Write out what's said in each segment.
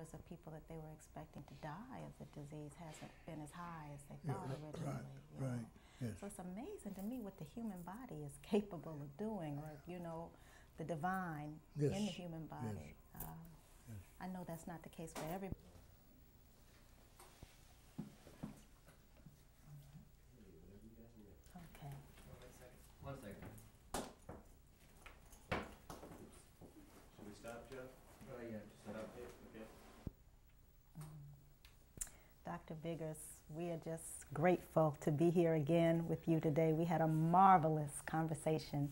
numbers of people that they were expecting to die of the disease hasn't been as high as they thought originally. Right. Yes. So it's amazing to me what the human body is capable of doing, or the divine in the human body. I know that's not the case for everybody. Okay. One second. Should we stop, Jeff? Yeah, just set up it. Okay. Dr. Biggers, we are just grateful to be here again with you today. We had a marvelous conversation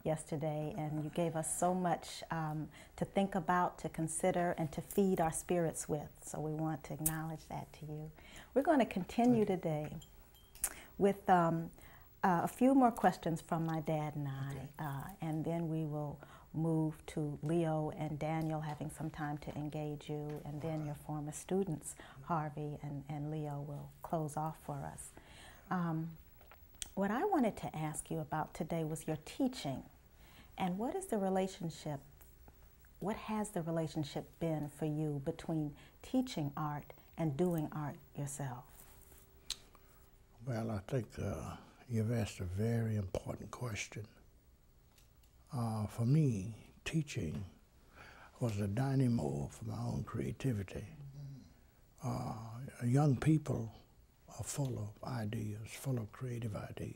yesterday, and you gave us so much to think about, to consider, and to feed our spirits with. So we want to acknowledge that to you. We're going to continue today with a few more questions from my dad and I, and then we will move to Leo and Daniel having some time to engage you, and then your former students, Harvey and Leo, will close off for us. What I wanted to ask you about today was your teaching, and what is the relationship, what has the relationship been for you between teaching art and doing art yourself? Well, I think you've asked a very important question. For me, teaching was a dynamo for my own creativity. Young people are full of ideas, full of creative ideas.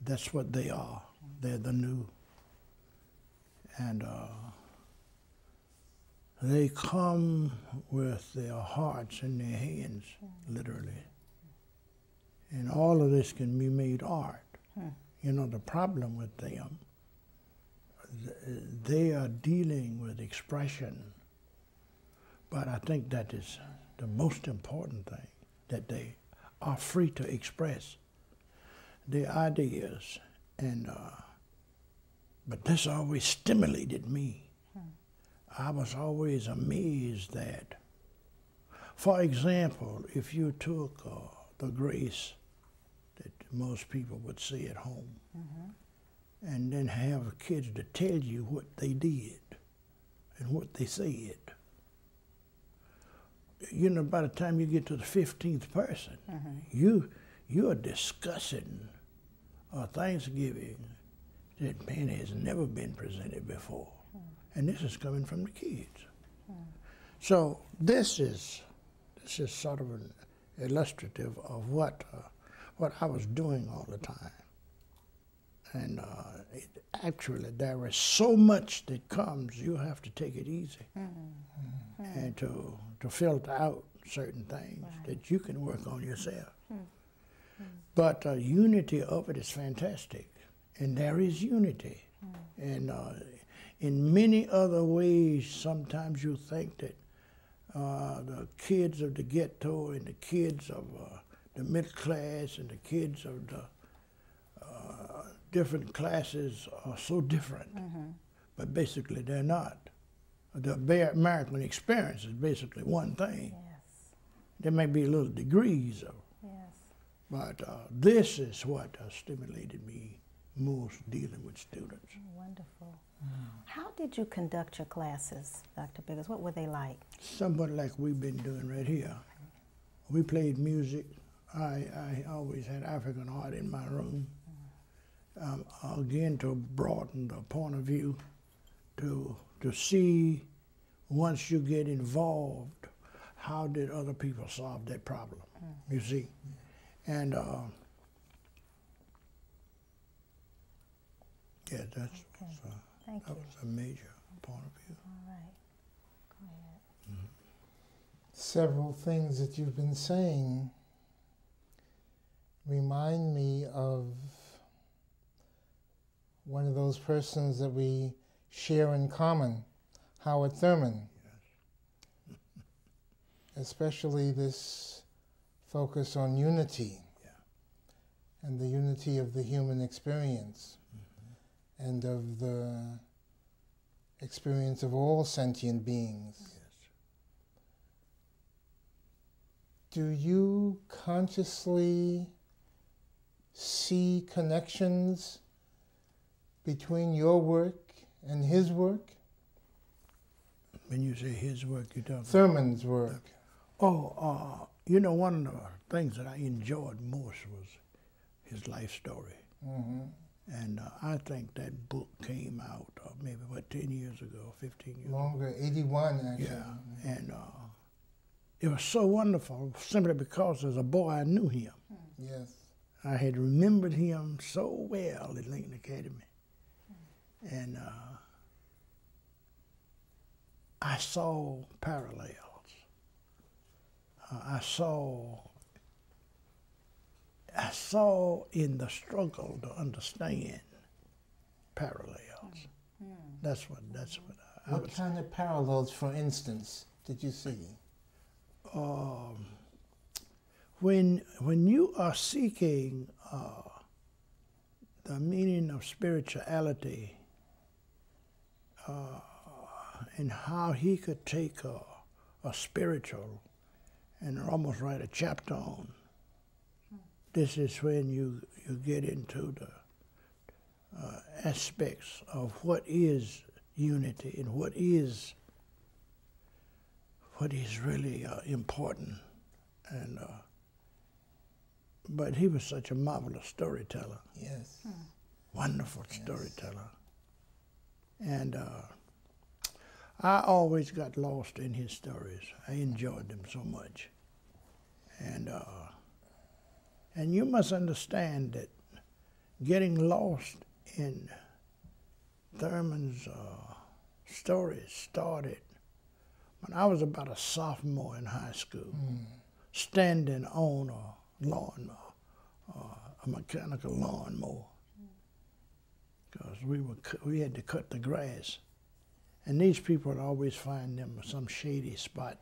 That's what they are. They're the new. And they come with their hearts in their hands, literally. And all of this can be made art. You know, the problem with them, they are dealing with expression. But I think that is the most important thing, that they are free to express their ideas. And but this always stimulated me. I was always amazed that, for example, if you took the grace that most people would say at home, and then have kids to tell you what they did and what they said. You know, by the time you get to the 15th person, you are discussing Thanksgiving that, man, has never been presented before. And this is coming from the kids. So this is sort of an illustrative of what I was doing all the time. And actually, there is so much that comes, you have to take it easy and to filter out certain things that you can work on yourself. But unity of it is fantastic, and there is unity. And in many other ways, sometimes you think that the kids of the ghetto and the kids of the middle class and the kids of the different classes are so different, but basically they're not. The American experience is basically one thing. There may be little degrees of, but this is what stimulated me most dealing with students. Wonderful. How did you conduct your classes, Dr. Biggers? What were they like? Somewhat like we've been doing right here. We played music. I always had African art in my room. Again, to broaden the point of view, to see, once you get involved, how did other people solve that problem, you see? And yeah, that was a major point of view. All right, go ahead. Several things that you've been saying remind me of one of those persons that we share in common, Howard Thurman. Especially this focus on unity and the unity of the human experience and of the experience of all sentient beings. Do you consciously see connections between your work and his work? When you say his work, you're talking Thurman's work. Oh, you know, one of the things that I enjoyed most was his life story. Mm-hmm. And I think that book came out maybe, 10 years ago, 15 years ago. Longer, 81 actually. Yeah, and it was so wonderful simply because as a boy I knew him. Yes. I had remembered him so well at Lincoln Academy. And I saw parallels. I saw in the struggle to understand parallels. That's what I What was. kind of parallels, for instance, did you see? When you are seeking the meaning of spirituality and how he could take a spiritual and almost write a chapter on, this is when you get into the aspects of what is unity and what is really important. And but he was such a marvelous storyteller. Yes. Wonderful storyteller. And I always got lost in his stories. I enjoyed them so much. And you must understand that getting lost in Thurman's stories started when I was about a sophomore in high school, standing on a lawnmower, a mechanical lawnmower, because we had to cut the grass. And these people would always find them some shady spot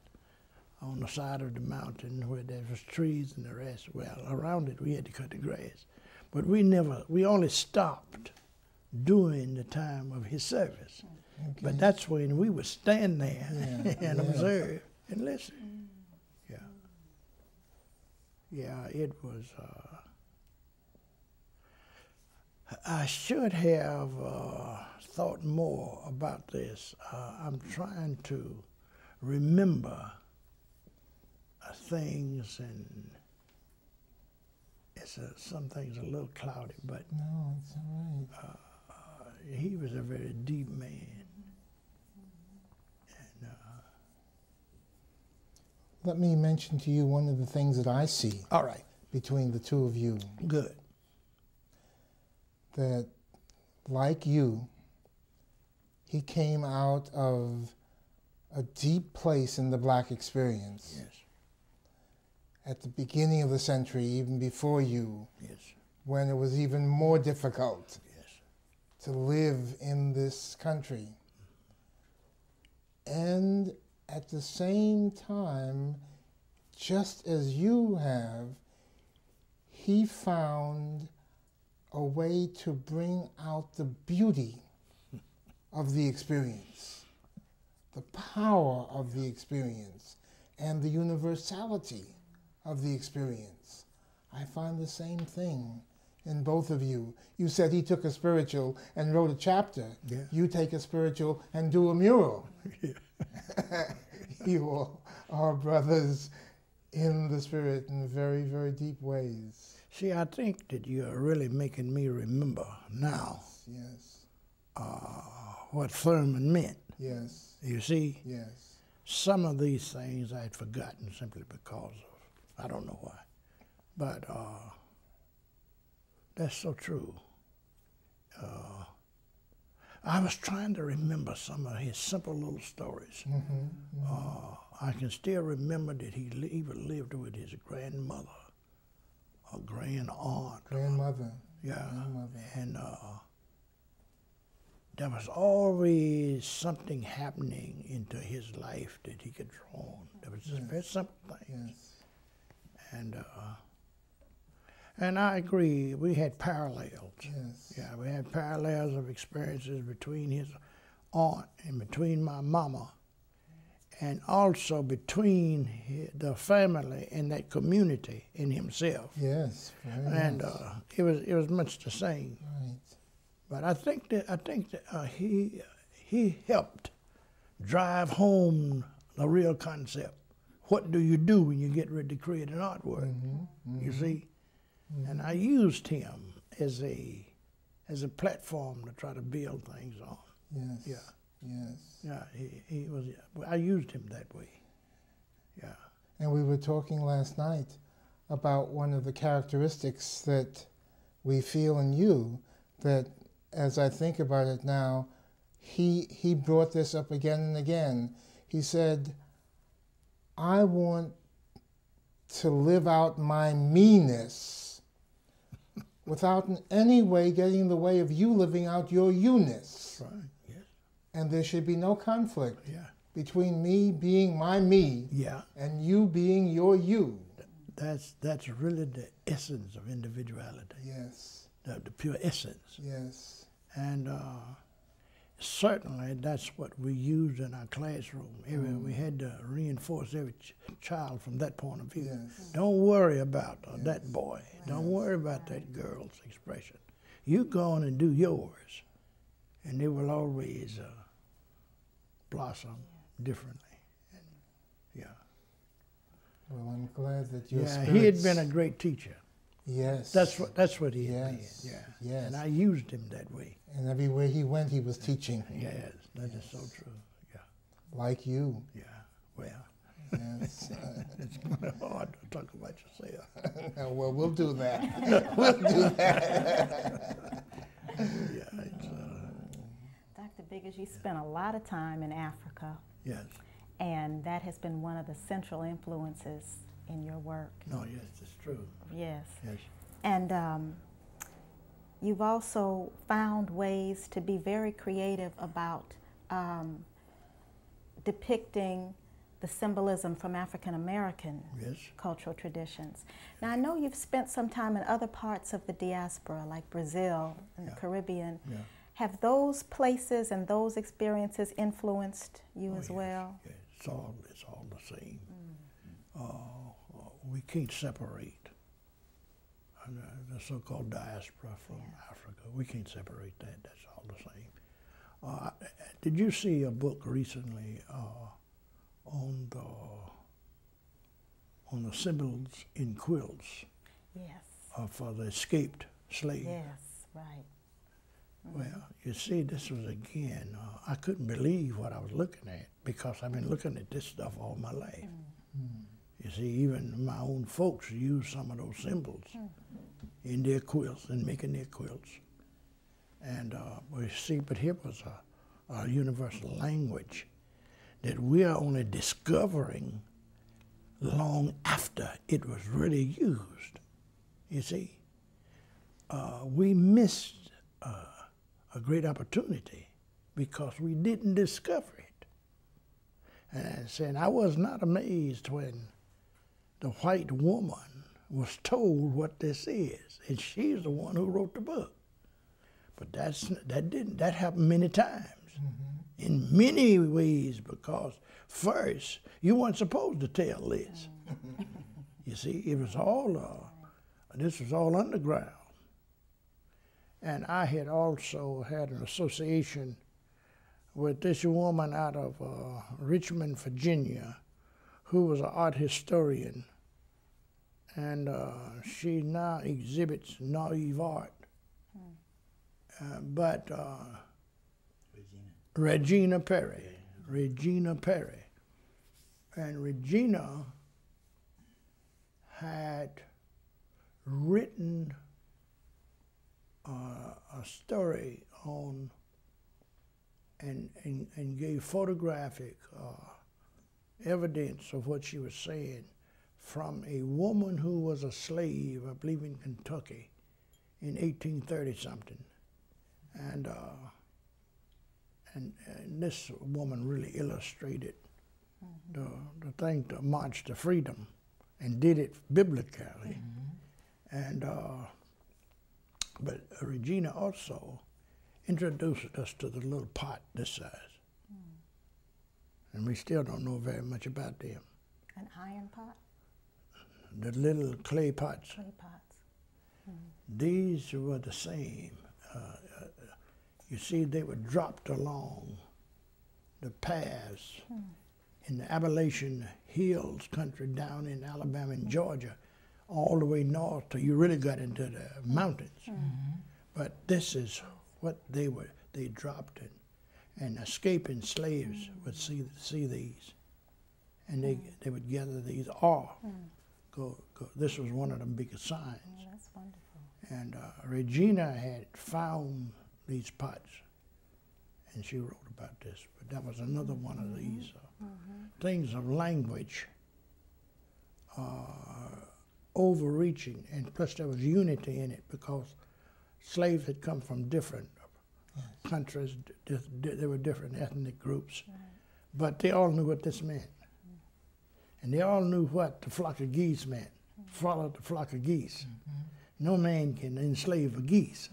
on the side of the mountain where there was trees and the rest. Well, around it we had to cut the grass. But we only stopped during the time of his service. Okay. But that's when we would stand there and Yeah. observe and listen. Yeah. Yeah, it was, I should have thought more about this. I'm trying to remember things, and some things are a little cloudy, but No, it's all right. he was a very deep man. And, Let me mention to you one of the things that I see all right, between the two of you. good. That, like you, he came out of a deep place in the black experience. Yes, At the beginning of the century, even before you, yes, when it was even more difficult yes. to live in this country. And at the same time, just as you have, he found a way to bring out the beauty of the experience, the power of the experience, and the universality of the experience. I find the same thing in both of you. You said he took a spiritual and wrote a chapter. Yeah. You take a spiritual and do a mural. Yeah. You all are brothers in the spirit in very, very deep ways. See, I think that you're really making me remember now Yes, what Thurman meant. yes, You see, yes. some of these things I had forgotten simply because of, I don't know why. But that's so true. I was trying to remember some of his simple little stories. I can still remember that he even lived with his grandmother, or grand aunt. Grandmother. Yeah. Grandmother. And there was always something happening into his life that he could draw on. There was just very simple things. Yes, And I agree, we had parallels. yes. Yeah, we had parallels of experiences between his aunt and between my mama, and also between the family and that community and himself. Yes, very And nice. it was much the same. Right. But I think that he helped drive home the real concept. What do you do when you get ready to create an artwork? You see? And I used him as a platform to try to build things on. Yes. Yeah. Yes. Yeah, he was, I used him that way. Yeah. And we were talking last night about one of the characteristics that we feel in you, that as I think about it now, he brought this up again and again. He said, I want to live out my me-ness without in any way getting in the way of you living out your you-ness. Right, yes. And there should be no conflict Yeah. between me being my me Yeah. and you being your you. That's really the essence of individuality. Yes. The pure essence. Yes. And certainly that's what we used in our classroom. We had to reinforce every child from that point of view. Yes. Don't worry about that boy. Don't worry about that girl's expression. You go on and do yours, and it will always blossom differently. And, yeah. Well, I'm glad that your Yeah, he had been a great teacher. Yes. That's what he had Yes. been. Yeah. Yes. And I used him that way. And everywhere he went, he was teaching. Yes, that is so true. Yeah. Like you. Yeah. Well, Yes. it's kind of hard to talk about yourself. Well, we'll do that. We'll do that. Yeah. It's, Dr. Biggers, you spent a lot of time in Africa, yes. and that has been one of the central influences in your work. No, yes, it's true. Yes. Yes. And you've also found ways to be very creative about depicting the symbolism from African American Yes. cultural traditions. Now, I know you've spent some time in other parts of the diaspora, like Brazil and the Caribbean. Yeah. Have those places and those experiences influenced you as yes, well? Yes. It's all the same. We can't separate the so-called diaspora from Africa. We can't separate that. That's all the same. Did you see a book recently on the symbols in quilts Yes. for the escaped slave? Yes, right. Well, you see, this was again, I couldn't believe what I was looking at because I've been looking at this stuff all my life. You see, even my own folks use some of those symbols in their quilts and making their quilts. And we see, but here was a universal language that we are only discovering long after it was really used. You see, we missed a great opportunity because we didn't discover it. And I said, I was not amazed when the white woman was told what this is, and she's the one who wrote the book. But that happened many times, in many ways, because first you weren't supposed to tell this. You see, it was all this was all underground. And I had also had an association with this woman out of Richmond, Virginia, who was an art historian. And she now exhibits naive art. But Regina Perry. And Regina had written a story on and gave photographic evidence of what she was saying from a woman who was a slave, I believe in Kentucky, in 1830-something. And this woman really illustrated the thing to march to freedom and did it biblically. And but Regina also introduced us to the little pot this size. And we still don't know very much about them. An iron pot? The little clay pots. Clay pots. These were the same. You see, they were dropped along the paths in the Appalachian Hills country down in Alabama and Georgia, all the way north till you really got into the mountains. But this is what they dropped in. And escaping slaves would see these. And they would gather these, or go. This was one of the biggest signs. Oh, that's wonderful. And Regina had found these pots, and she wrote about this. But that was another one of these things of language, overreaching, and plus there was unity in it because slaves had come from different countries. There were different ethnic groups, but they all knew what this meant. And they all knew what the flock of geese meant. Follow the flock of geese. No man can enslave a goose.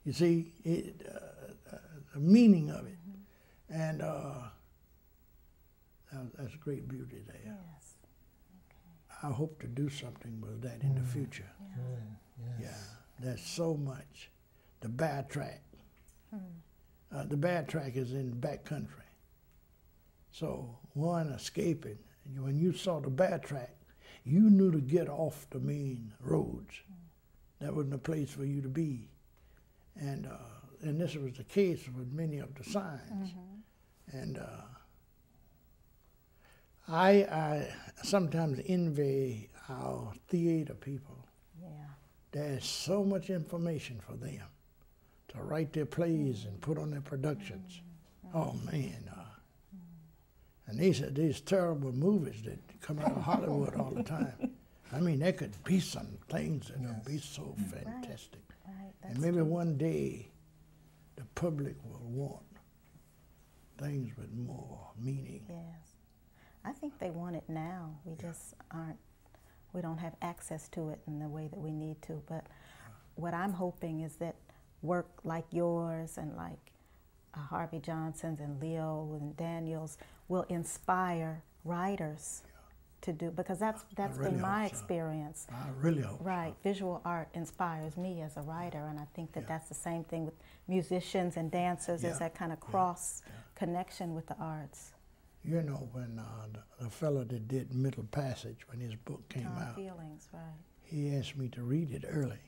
You see, the meaning of it. And that's great beauty there. Yes. I hope to do something with that in the future. Yes. Yeah, there's so much. The bear track. The bear track is in the back country. So one escaping, when you saw the bear track, you knew to get off the main roads. That wasn't a place for you to be. And this was the case with many of the signs. And I sometimes envy our theater people. Yeah. There's so much information for them to write their plays and put on their productions. Oh man. And these terrible movies that come out of Hollywood all the time. I mean, there could be some things that would be so fantastic. Right. That's And maybe true. one day the public will want things with more meaning. Yes. I think they want it now. We just we don't have access to it in the way that we need to. But what I'm hoping is that work like yours and like Harvey Johnson's and Leo and Daniel's will inspire writers to do, because that's really been my hope so. experience. I really hope Right, visual art inspires me as a writer, and I think that that's the same thing with musicians and dancers. There's that kind of cross connection with the arts. You know, when the fellow that did Middle Passage, when his book came Tom out, Feelings, right. he asked me to read it early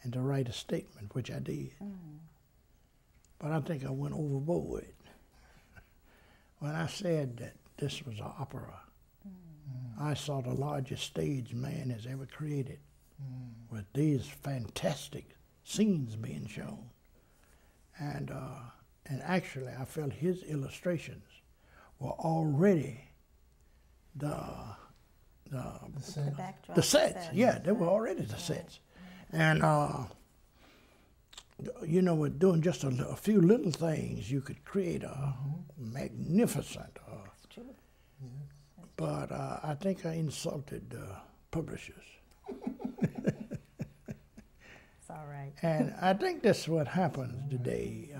and to write a statement, which I did. But I think I went overboard when I said that this was an opera. I saw the largest stage man has ever created, with these fantastic scenes being shown. And actually, I felt his illustrations were already the backdrop. the sets. Yeah, they were already the sets. And you know, with doing just a few little things, you could create a magnificent. That's true. But I think I insulted the publishers. It's all right. And I think that's what happens today.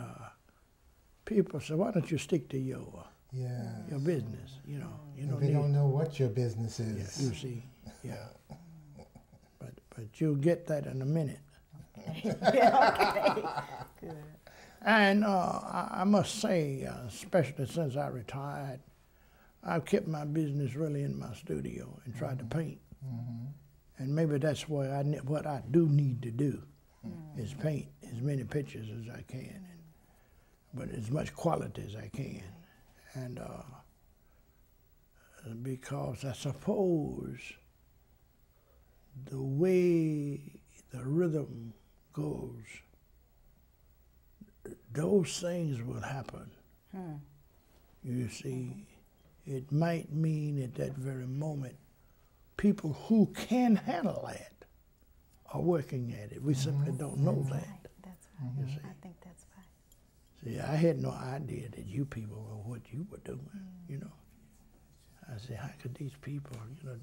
People say, "Why don't you stick to your business?" You know, you don't They need. don't know what your business is. You see, but you'll get that in a minute. Okay. Good. And I must say, especially since I retired, I've kept my business really in my studio and tried to paint. And maybe that's what I do need to do is paint as many pictures as I can, but as much quality as I can. And because I suppose the way the rhythm goes, those things will happen. You see, it might mean at that very moment, people who can handle that are working at it. We simply don't know that. Right. That's right. You see. I think that's right. See, I had no idea that you people were what you were doing, you know. I said, how could these people, you know,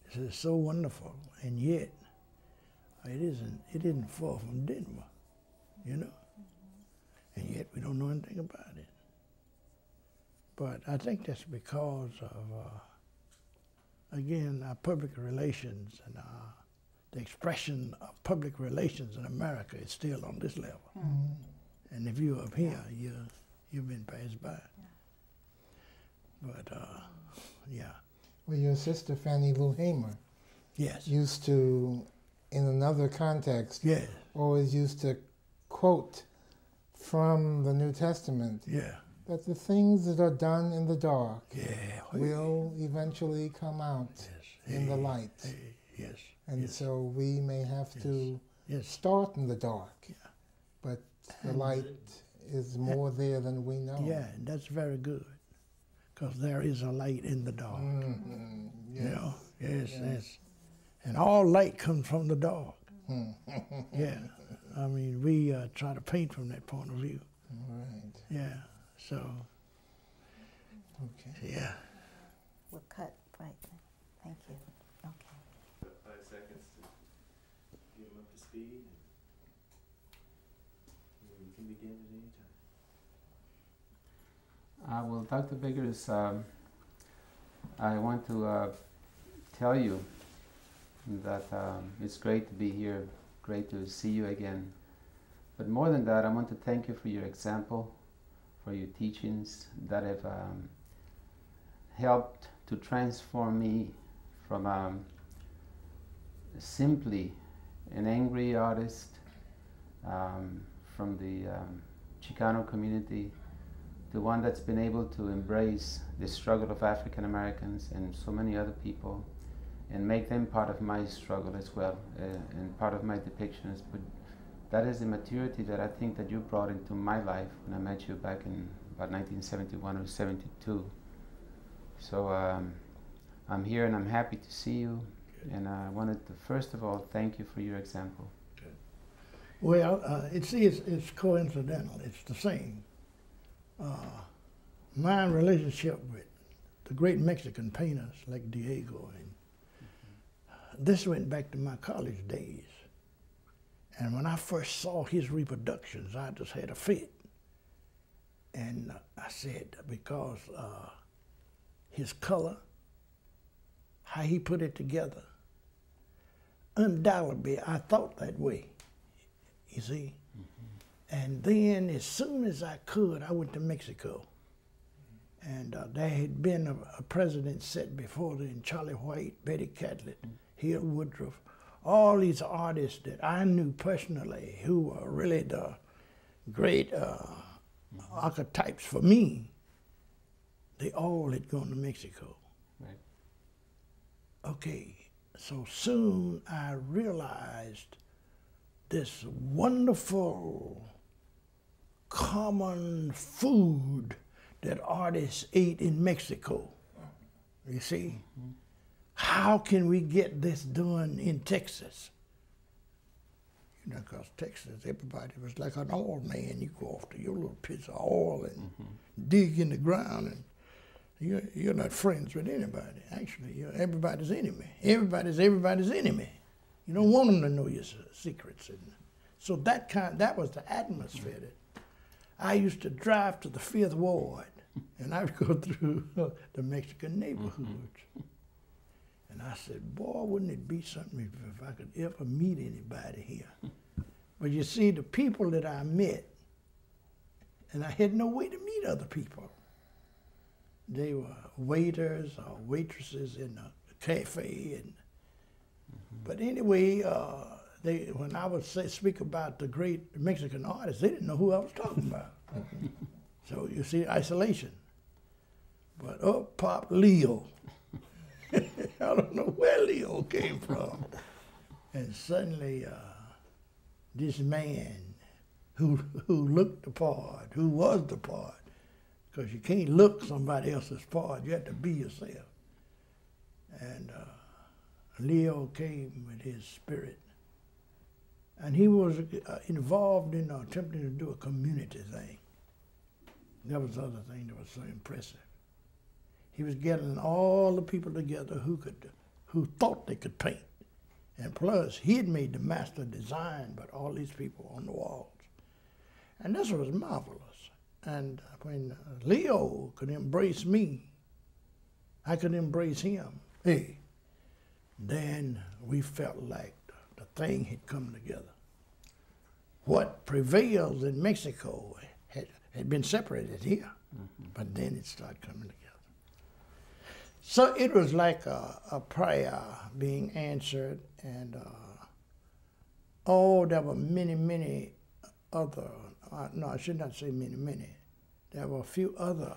this is so wonderful, and yet it isn't far from Denver, you know, and yet we don't know anything about it. But I think that's because of, again, our public relations and the expression of public relations in America is still on this level. And And if you're up here, you've been passed by. But, yeah. Well, your sister, Fannie Lou Hamer, Yes. used to, in another context, Yes. always used to quote from the New Testament Yeah. that the things that are done in the dark Yeah. will eventually come out Yes. in the light. Yes. And yes. so we may have to Yes. start in the dark, Yeah. but the light is more there than we know. Yeah, that's very good. Because there is a light in the dark. Mhm. You know? Yes, yes. And all light comes from the dark. Yeah. I mean, we try to paint from that point of view. Right. Yeah. So, Okay. yeah. We'll cut right there. Thank you. Okay. About 5 seconds to get them up to speed. And you can begin at any time. Well, Dr. Biggers, I want to tell you that it's great to be here, great to see you again. But more than that, I want to thank you for your example, for your teachings that have helped to transform me from simply an angry artist from the Chicano community to one that's been able to embrace the struggle of African Americans and so many other people and make them part of my struggle as well and part of my depictions. But that is the maturity that I think that you brought into my life when I met you back in about 1971 or 72. So I'm here and I'm happy to see you. And I wanted to first of all thank you for your example. Well, it's coincidental. It's the same. My relationship with the great Mexican painters like Diego, and this went back to my college days. And when I first saw his reproductions, I just had a fit. And I said, because his color, how he put it together, undoubtedly I thought that way, you see. And then as soon as I could, I went to Mexico. And there had been a president set before then, Charlie White, Betty Catlett, Hill Woodruff, all these artists that I knew personally who were really the great archetypes for me. They all had gone to Mexico. Right. Okay, so soon I realized this wonderful common food that artists ate in Mexico. You see? How can we get this done in Texas? You know, because Texas, everybody was like an oil man. You go off to your little piece of oil and dig in the ground, and you're not friends with anybody. Actually, you're everybody's enemy. Everybody's everybody's enemy. You don't want them to know your secrets. And so that was the atmosphere. That I used to drive to the 5th Ward, and I would go through the Mexican neighborhoods. And I said, boy, wouldn't it be something if I could ever meet anybody here. But you see, the people that I met, and I had no way to meet other people. They were waiters or waitresses in a cafe. And but anyway, when I would speak about the great Mexican artists, they didn't know who I was talking about. So you see, isolation. But up popped Leo. I don't know where Leo came from. And suddenly, this man who looked the part, who was the part, because you can't look somebody else's part, you have to be yourself. And Leo came with his spirit. And he was involved in attempting to do a community thing. That was the other thing that was so impressive. He was getting all the people together who thought they could paint. And plus, he had made the master design, but all these people on the walls. And this was marvelous. And when Leo could embrace me, I could embrace him. Hey, then we felt like the thing had come together. What prevails in Mexico had been separated here, but then it started coming together. So it was like a prayer being answered, and there were many, many other, no, I should not say many, many. There were a few other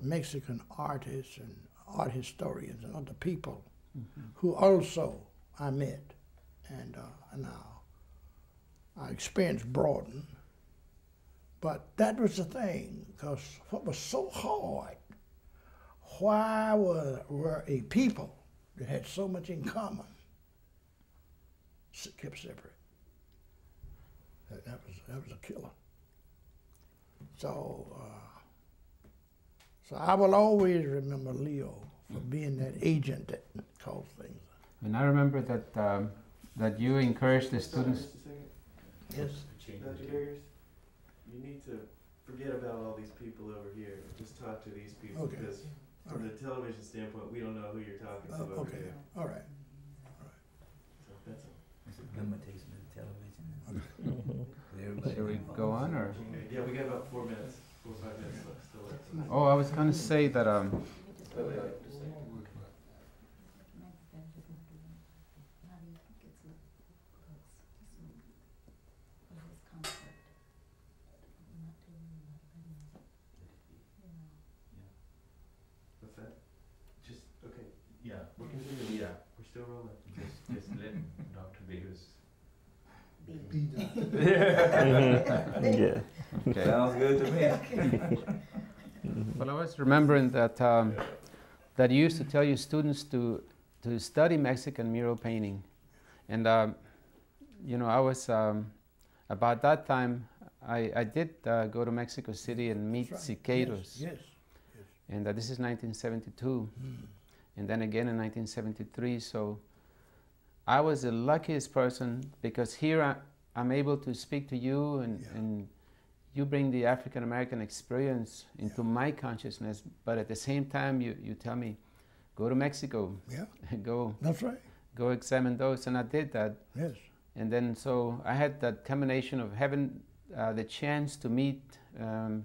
Mexican artists and art historians and other people who also I met, and now our experience broadened. But that was the thing, because what was so hard, why were a people that had so much in common kept separate? That was a killer. So I will always remember Leo for being that agent that caused things. And I remember that that you encouraged the students. Just a second. Yes. Dr. Biggers, you need to forget about all these people over here. Just talk to these people, Okay. because from the television standpoint, we don't know who you're talking to over Okay. here. All right. So that's all. It's a limitation of the television. Shall we go on, or? Yeah, we got about 4 minutes, 4 or 5 minutes left still. Oh, I was going to say that Wait, just a second. What's that? Just, okay, Yeah, we're continuing. yeah. We're still rolling. Just let Dr. Biggers. Yeah. okay. Sounds good to me. Well, I was remembering that that you used to tell your students to study Mexican mural painting, and you know, I was about that time I did go to Mexico City and meet That's right. Siqueiros, Yes. and this is 1972, and then again in 1973. So I was the luckiest person, because here I'm able to speak to you, and you bring the African American experience into my consciousness, but at the same time you tell me, go to Mexico, Yeah. go That's right. go examine those, and I did that. Yes. And then so I had that combination of having the chance to meet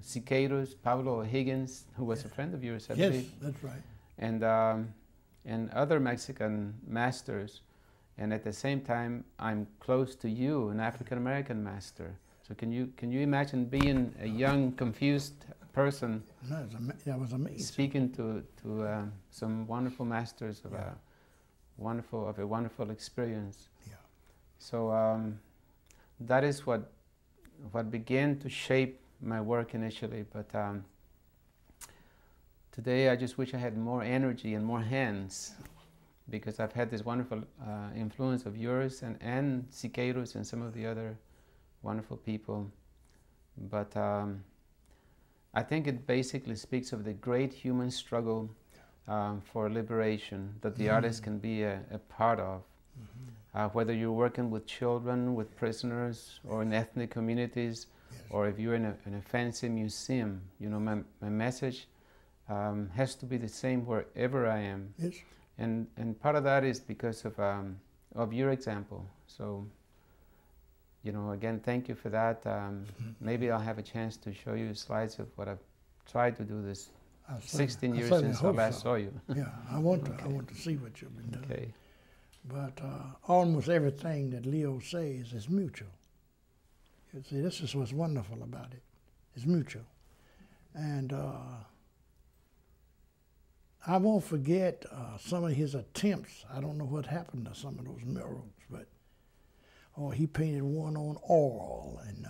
Siqueiros, Pablo Higgins, who was a friend of yours, I Yes, believe, that's right. and other Mexican masters, and at the same time I'm close to you, an African American master. So can you imagine being a young, confused person No, that was amazing. speaking to some wonderful masters of a wonderful experience? Yeah. So that is what began to shape my work initially. But today I just wish I had more energy and more hands, because I've had this wonderful influence of yours and Siqueiros and some of the other wonderful people. But I think it basically speaks of the great human struggle for liberation that the artist can be a part of. Whether you're working with children, with prisoners, or in ethnic communities, or if you're in a fancy museum, you know, my message has to be the same wherever I am. Yes. And part of that is because of your example. So, you know, again, thank you for that. Maybe I'll have a chance to show you slides of what I've tried to do this 16 years since I last saw you. Yeah, I want to see what you've been doing. Okay. But almost everything that Leo says is mutual. You see, this is what's wonderful about it. It's mutual. And I won't forget some of his attempts. I don't know what happened to some of those murals, but he painted one on oil. And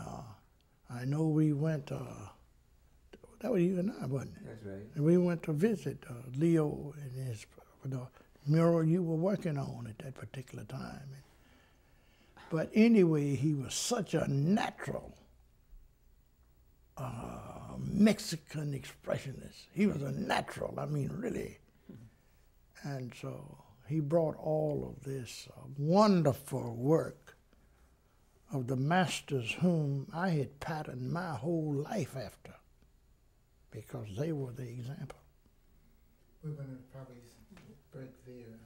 I know we went, that was you and I, wasn't it? That's right. And we went to visit Leo and his the mural you were working on at that particular time. But anyway, he was such a natural Mexican expressionist. He was a natural, I mean, really. And so he brought all of this wonderful work of the masters whom I had patterned my whole life after, because they were the example. We're going to probably break there.